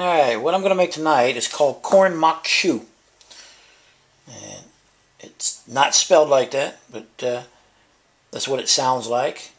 Alright, what I'm going to make tonight is called Corn Maque Choux. And it's not spelled like that, but that's what it sounds like.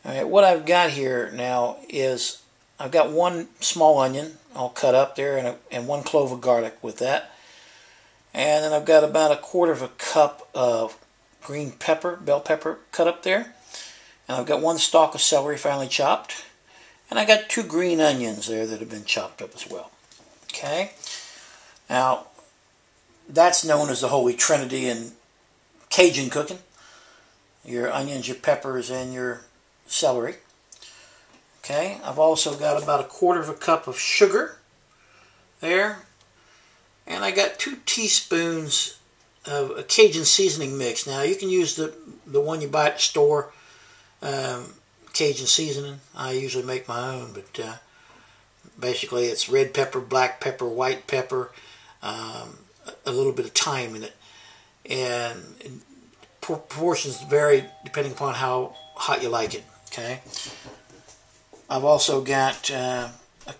Alright, what I've got here now is I've got one small onion all cut up there and one clove of garlic with that. And then I've got about a quarter of a cup of green pepper, bell pepper, cut up there. And I've got one stalk of celery finely chopped. And I got 2 green onions there that have been chopped up as well. Okay. Now, that's known as the Holy Trinity in Cajun cooking. Your onions, your peppers, and your celery. Okay. I've also got about a quarter of a cup of sugar there. And I got 2 teaspoons of a Cajun seasoning mix. Now, you can use the one you buy at the store, Cajun seasoning. I usually make my own, but basically it's red pepper, black pepper, white pepper, a little bit of thyme in it. And proportions vary depending upon how hot you like it. Okay. I've also got a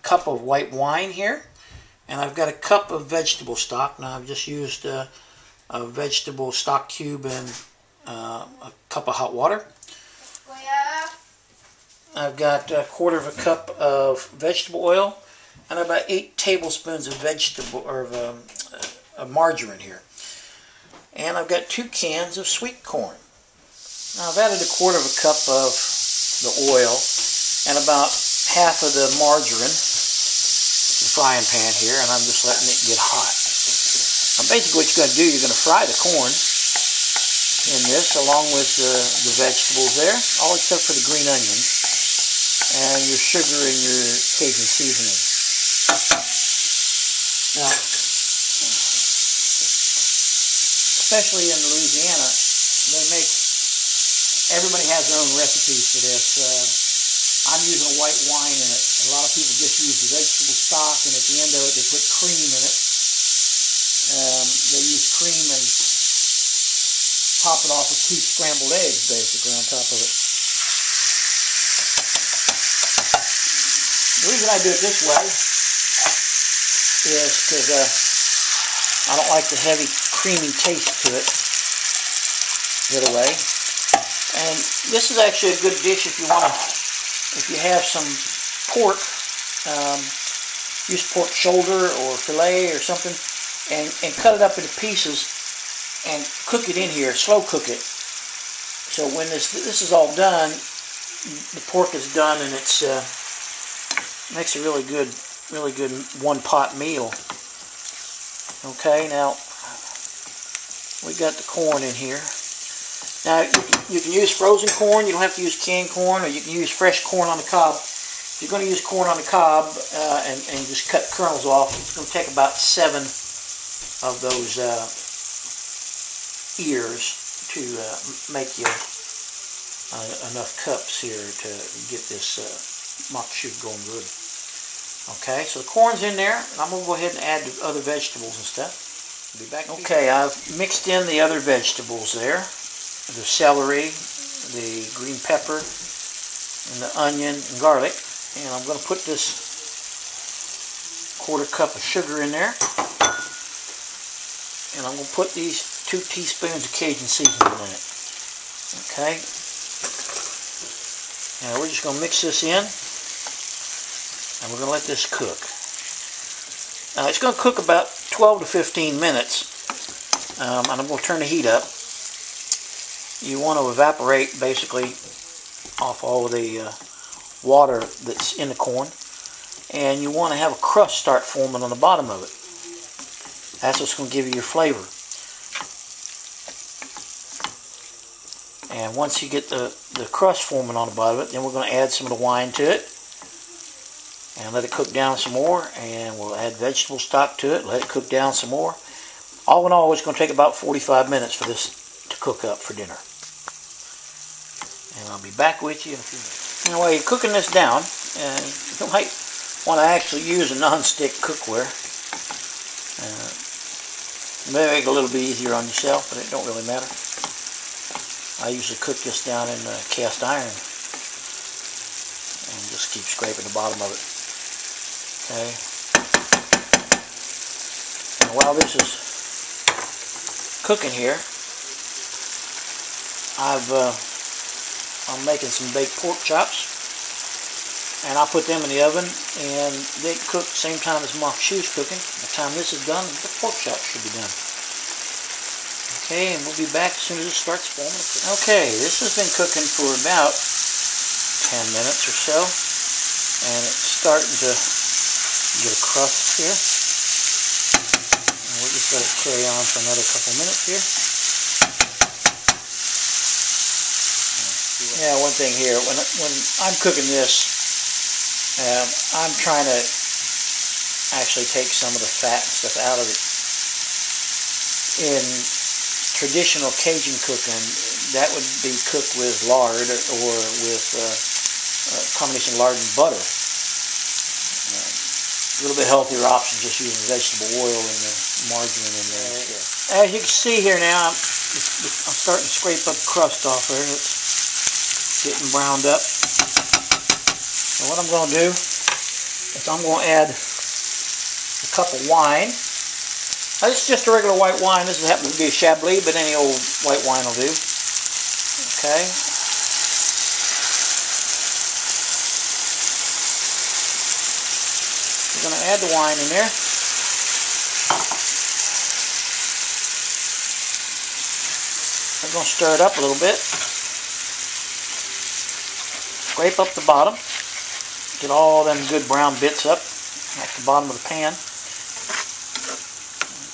cup of white wine here. And I've got a cup of vegetable stock. Now I've just used a vegetable stock cube and a cup of hot water. I've got a quarter of a cup of vegetable oil and about 8 tablespoons of of margarine here. And I've got 2 cans of sweet corn. Now I've added a quarter of a cup of the oil and about half of the margarine. Frying pan here, and I'm just letting it get hot. Now basically what you're going to do, you're going to fry the corn in this along with the vegetables there, all except for the green onion and your sugar and your Cajun seasoning. Now, especially in Louisiana, everybody has their own recipes for this. I'm using a white wine in it. A lot of people just use the vegetable stock, and at the end of it, they put cream in it. They use cream and top it off with 2 scrambled eggs, basically, on top of it. The reason I do it this way is because I don't like the heavy, creamy taste to it. Get away. And this is actually a good dish if you want to. If you have some pork, use pork shoulder or fillet or something, and cut it up into pieces and cook it in here, slow cook it. So when this is all done, the pork is done and it's makes a really good one-pot meal. Okay, now we got the corn in here. Now, you can use frozen corn. You don't have to use canned corn, or you can use fresh corn on the cob. If you're going to use corn on the cob and just cut kernels off, it's going to take about 7 of those ears to make you enough cups here to get this maque choux going good. Okay, so the corn's in there, and I'm going to go ahead and add the other vegetables and stuff. I'll be back. Okay, I've mixed in the other vegetables there. The celery, the green pepper, and the onion and garlic. And I'm going to put this quarter cup of sugar in there. And I'm going to put these 2 teaspoons of Cajun seasoning in it. Okay. Now we're just going to mix this in. And we're going to let this cook. Now it's going to cook about 12 to 15 minutes. And I'm going to turn the heat up. You want to evaporate basically off all of the water that's in the corn, and you want to have a crust start forming on the bottom of it. That's what's going to give you your flavor. And once you get the crust forming on the bottom of it, then we're going to add some of the wine to it and let it cook down some more, and we'll add vegetable stock to it, let it cook down some more. All in all, it's going to take about 45 minutes for this to cook up for dinner. And I'll be back with you in a few minutes. Now, while you're cooking this down, you might want to actually use a non-stick cookware. Maybe make it a little bit easier on yourself, but it don't really matter. I usually cook this down in cast iron and just keep scraping the bottom of it. Okay. while this is cooking here, I'm making some baked pork chops, and I'll put them in the oven, and they cook at the same time as maque choux cooking. By the time this is done, the pork chops should be done. Okay, and we'll be back as soon as it starts forming. Okay, this has been cooking for about 10 minutes or so, and it's starting to get a crust here. And we'll just let it carry on for another couple minutes here. Yeah, one thing here, when I'm cooking this, I'm trying to actually take some of the fat and stuff out of it. In traditional Cajun cooking, that would be cooked with lard or with a combination of lard and butter. A little bit healthier option, just using vegetable oil and the margarine in there. As you can see here now, I'm starting to scrape up the crust off there. It's getting browned up. So what I'm going to do is I'm going to add a cup of wine. Now, this is just a regular white wine. This happens to be a Chablis, but any old white wine will do. Okay. We're going to add the wine in there. We're going to stir it up a little bit. Scrape up the bottom. Get all them good brown bits up at the bottom of the pan.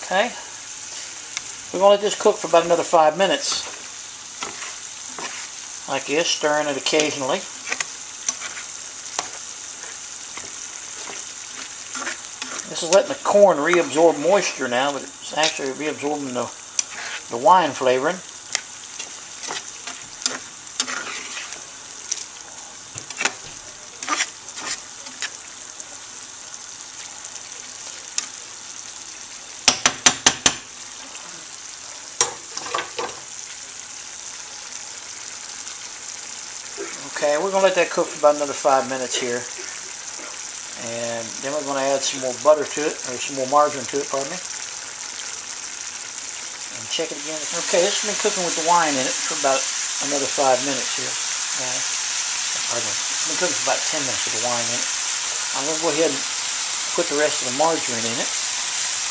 Okay. We're going to let this cook for about another 5 minutes. Like this, stirring it occasionally. This is letting the corn reabsorb moisture now, but it's actually reabsorbing the wine flavoring. Okay, we're going to let that cook for about another 5 minutes here. And then we're going to add some more butter to it, or some more margarine to it, pardon me. And check it again. Okay, this has been cooking with the wine in it for about another 5 minutes here. Pardon me. It's been cooking for about 10 minutes with the wine in it. I'm going to go ahead and put the rest of the margarine in it,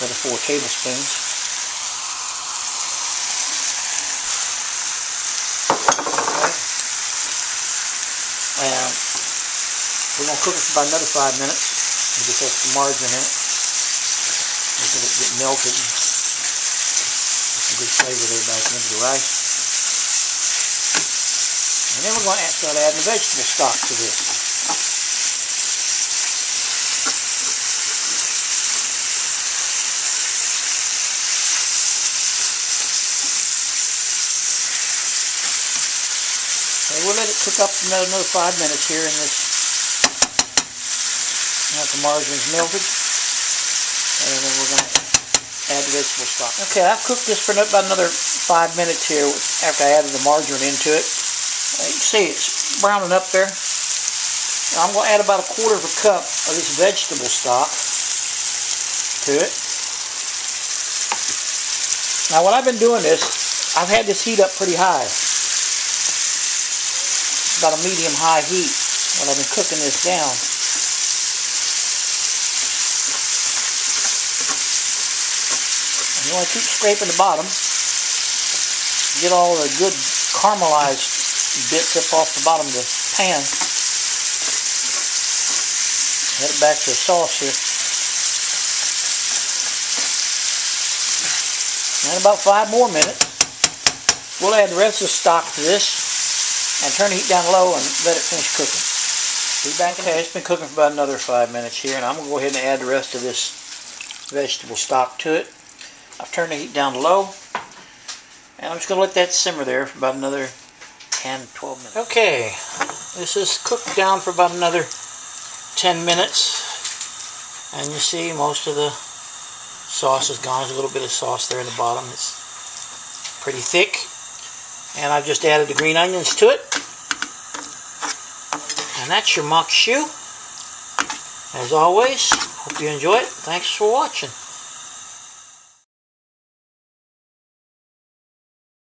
another 4 tablespoons. And we're going to cook it for about another 5 minutes with this extra margarine in it. We'll let it get melted. Get some good flavor there back into the rice. And then we're going to start adding the vegetable stock to this. We'll let it cook up for another 5 minutes here in this. Now the margarine's melted, and then we're going to add the vegetable stock. Okay, I've cooked this for about another 5 minutes here after I added the margarine into it. You can see it's browning up there. Now I'm going to add about 1/4 cup of this vegetable stock to it. Now when I've been doing this, I've had this heat up pretty high. About a medium-high heat when I've been cooking this down. And you want to keep scraping the bottom. Get all the good caramelized bits up off the bottom of the pan. Head it back to the sauce here. And about 5 more minutes, we'll add the rest of the stock to this. And turn the heat down low and let it finish cooking. Be back. Okay, it's been cooking for about another 5 minutes here, and I'm going to go ahead and add the rest of this vegetable stock to it. I've turned the heat down low, and I'm just going to let that simmer there for about another 10-12 minutes. Okay, this is cooked down for about another 10 minutes, and you see most of the sauce is gone. There's a little bit of sauce there in the bottom. It's pretty thick. And I've just added the green onions to it. And that's your maque choux. As always, hope you enjoy it. Thanks for watching.